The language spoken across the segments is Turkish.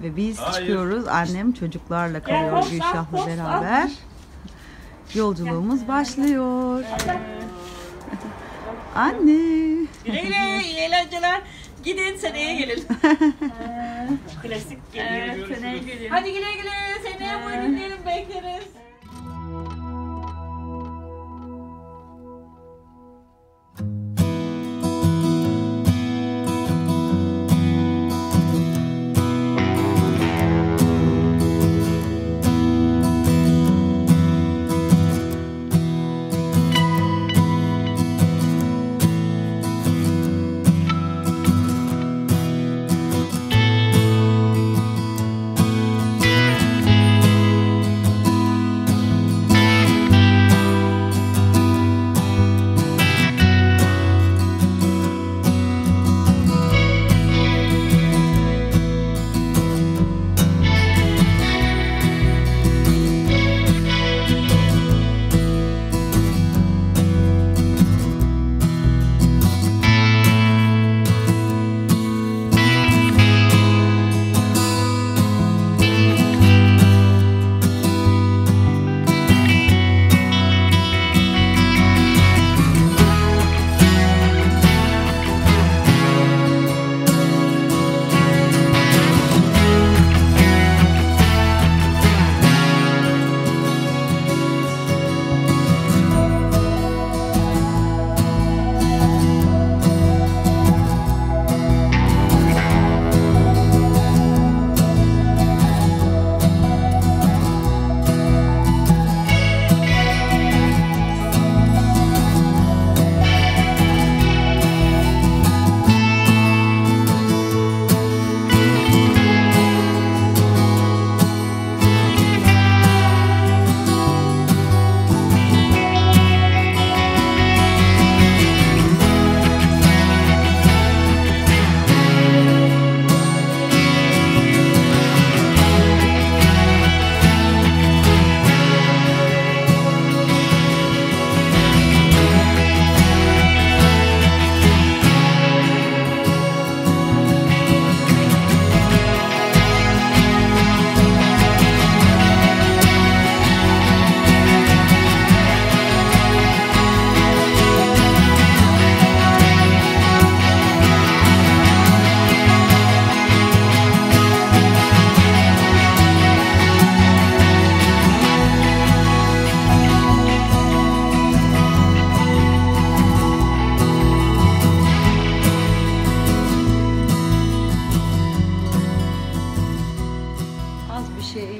ve biz çıkıyoruz. Annem çocuklarla kalıyor Gülşah'la beraber. Yolculuğumuz başlıyor. Anne. Güle güle, iyi eğlenceler. Gidin, seneye gelin. Klasik geliyor. Evet, seneye gelin. Hadi güle güle, seneye buyurun diyelim, bekleriz.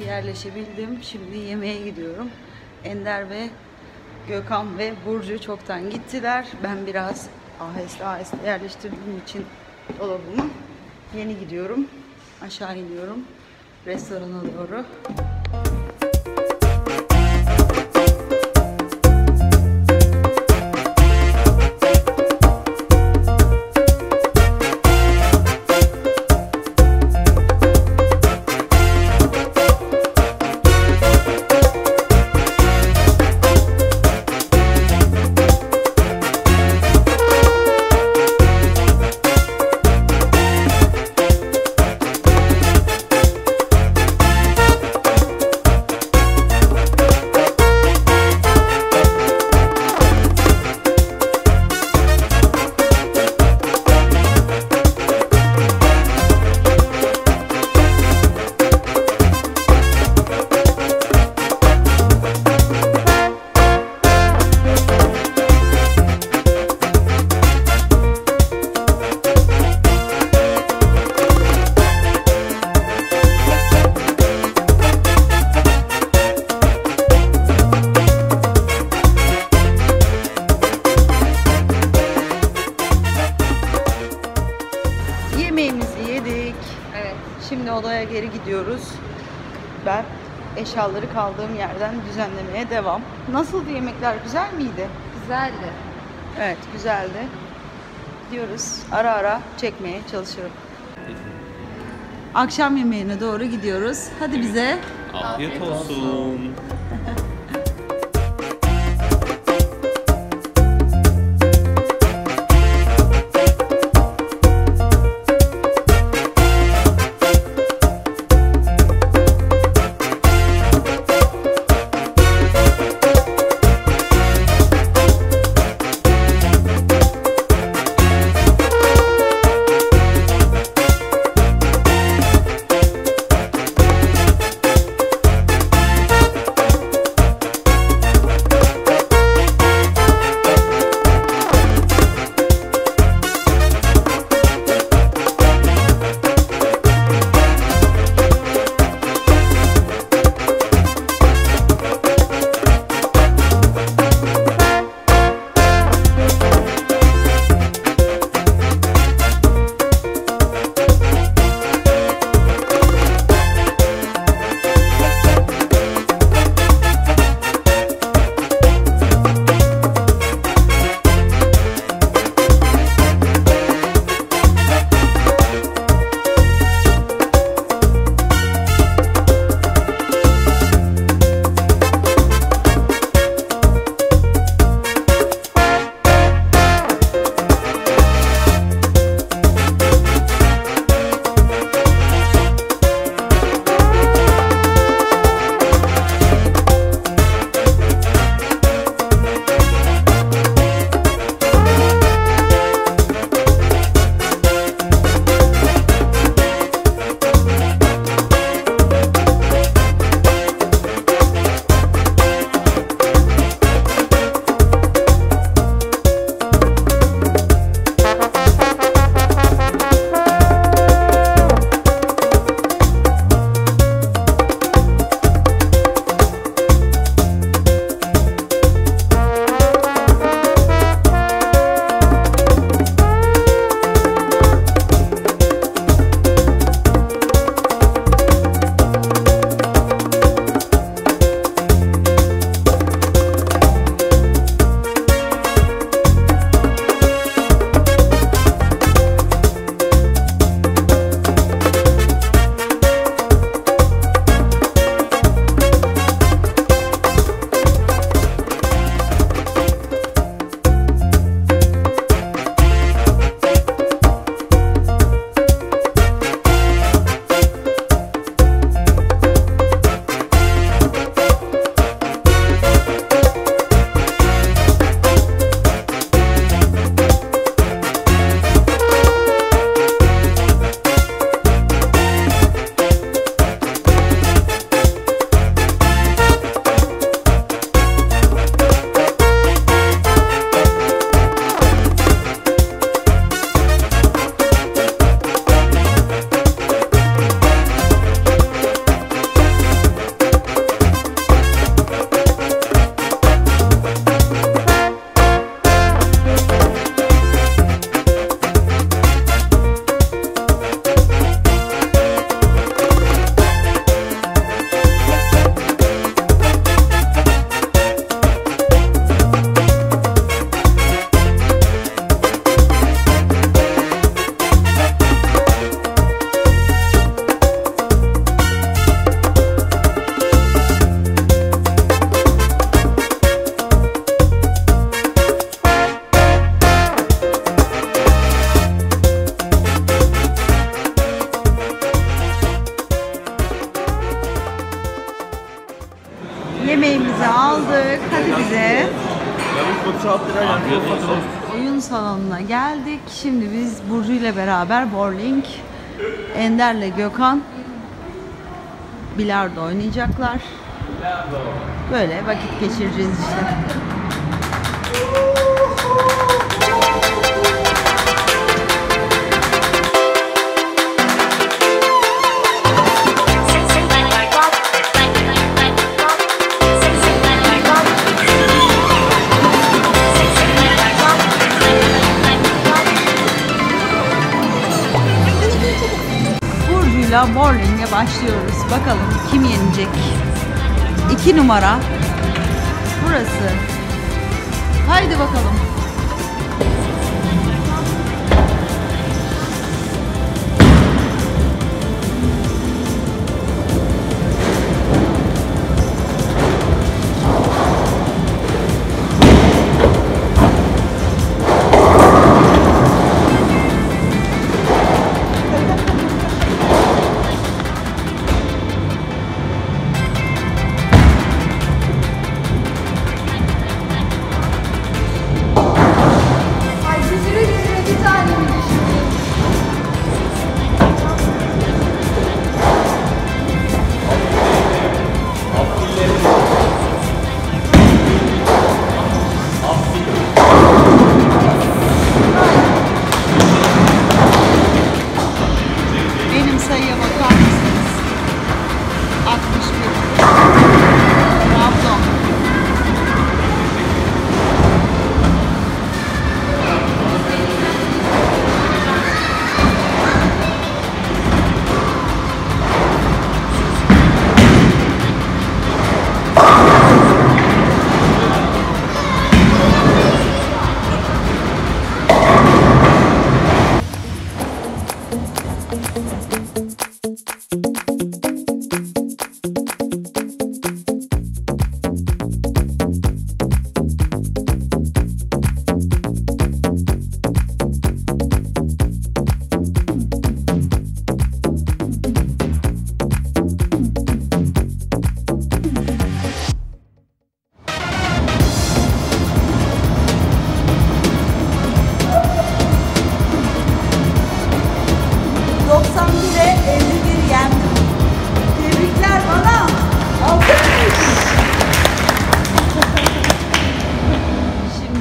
Yerleşebildim. Şimdi yemeğe gidiyorum. Ender ve Gökhan ve Burcu çoktan gittiler. Ben biraz aheste aheste yerleştirdiğim için dolabımı yeni gidiyorum. Aşağı iniyorum. Restorana doğru. Şimdi odaya geri gidiyoruz. Ben eşyaları kaldığım yerden düzenlemeye devam. Nasıldı yemekler? Güzel miydi? Güzeldi. Evet, güzeldi. Diyoruz. Ara ara çekmeye çalışıyorum. Akşam yemeğine doğru gidiyoruz. Hadi bize. Afiyet olsun. Yemeğimizi aldık. Hadi bize. Afiyet olsun. Oyun salonuna geldik. Şimdi biz Burcu ile beraber bowling, Ender'le Gökhan bilardo oynayacaklar. Böyle vakit geçireceğiz işte. Burcu'yla bowling'e başlıyoruz. Bakalım kim yenecek? 2 numara. Burası. Haydi bakalım. Benim sayıya bakar mısınız? 61. Trabzon.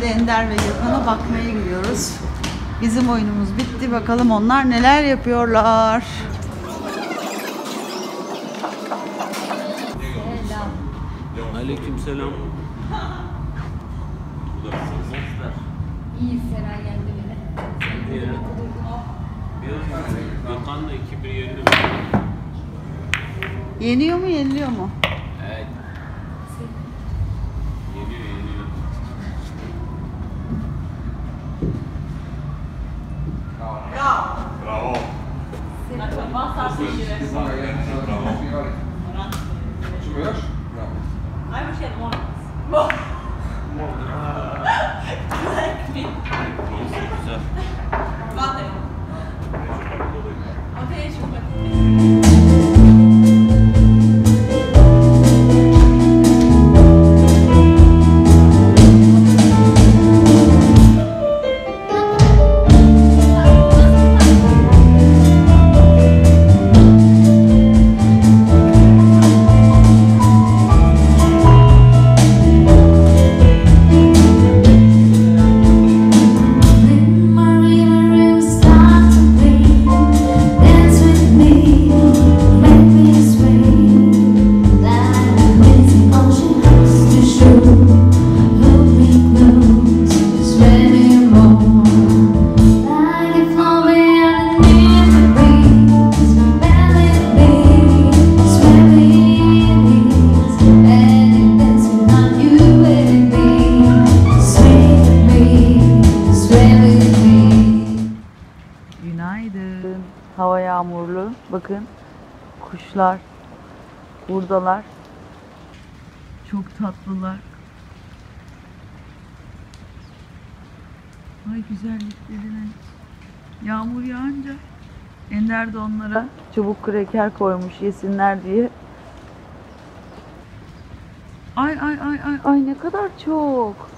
Ender ve Gökhan'a bakmaya gidiyoruz. Bizim oyunumuz bitti. Bakalım onlar neler yapıyorlar. Aleykümselam. İyi Seray geldi bile. Gökhan da 2-1 yeniyor. Yeniyor mu, yeniliyor mu? Evet. Yeniyor. Bravo. I wish I had one. Güzel. Okay, sure. Günaydın. Hava yağmurlu. Bakın kuşlar buradalar. Çok tatlılar. Ay güzelliklerine. Yağmur yağınca Ender de onlara çubuk kreker koymuş yesinler diye. Ay ay ay ay ay ne kadar çok.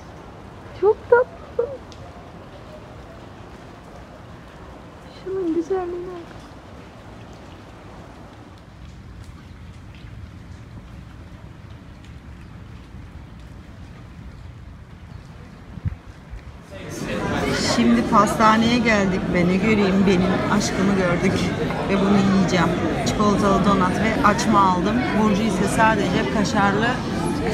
Çok tatlı. Şunun güzelliğine bak. Şimdi pastaneye geldik. Beni göreyim, benim aşkımı gördük ve bunu yiyeceğim. Çikolatalı donat ve açma aldım. Burcu ise sadece kaşarlı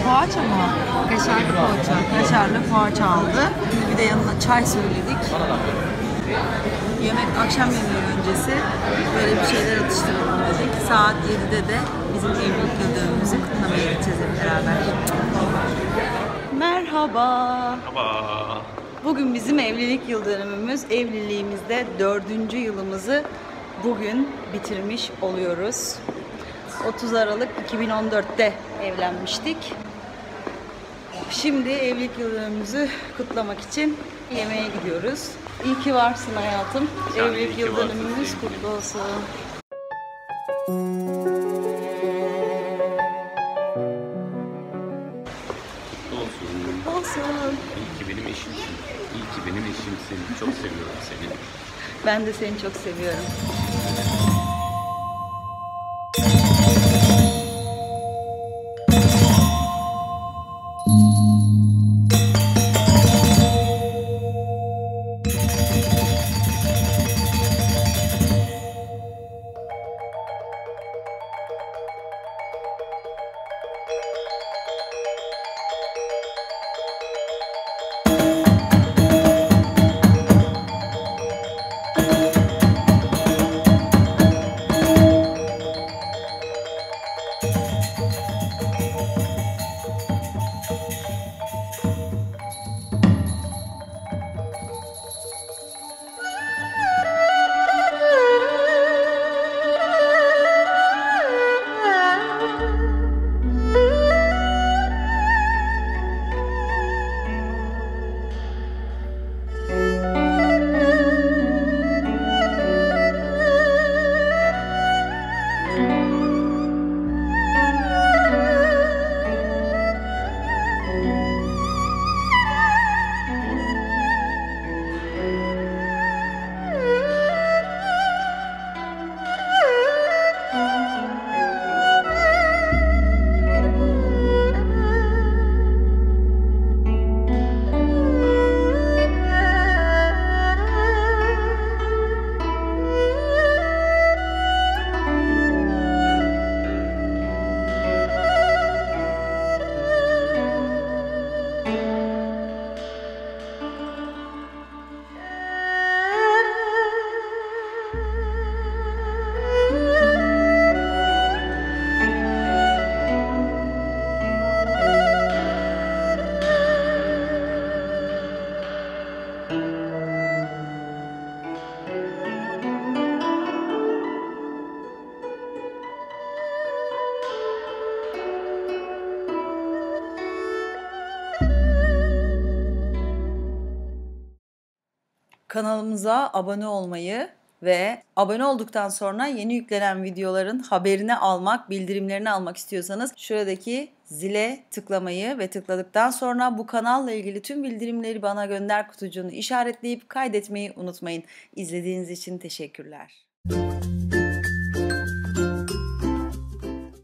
poğaça mı? Kaşarlı poğaça. Kaşarlı poğaça aldı. Bir de yanına çay söyledik. Akşam yemeği öncesi böyle bir şeyler atıştıralım dedik. Saat 7'de de bizim evlilik yıldönümümüzü kutlamaya gideceğiz hep beraber. Merhaba. Merhaba. Bugün bizim evlilik yıldönümümüz. Evliliğimizde 4. yılımızı bugün bitirmiş oluyoruz. 30 Aralık 2014'te evlenmiştik. Şimdi evlilik yıldönümümüzü kutlamak için yemeğe gidiyoruz. İyi ki varsın hayatım. Sen iyi Evlilik ki yıldönümümüz varsın kutlu olsun. Olsun. Olsun. İyi ki benim eşimsin. İyi ki benim eşimsin. Çok seviyorum seni. Ben de seni çok seviyorum. Kanalımıza abone olmayı ve abone olduktan sonra yeni yüklenen videoların haberini almak, bildirimlerini almak istiyorsanız şuradaki zile tıklamayı ve tıkladıktan sonra bu kanalla ilgili tüm bildirimleri bana gönder kutucuğunu işaretleyip kaydetmeyi unutmayın. İzlediğiniz için teşekkürler.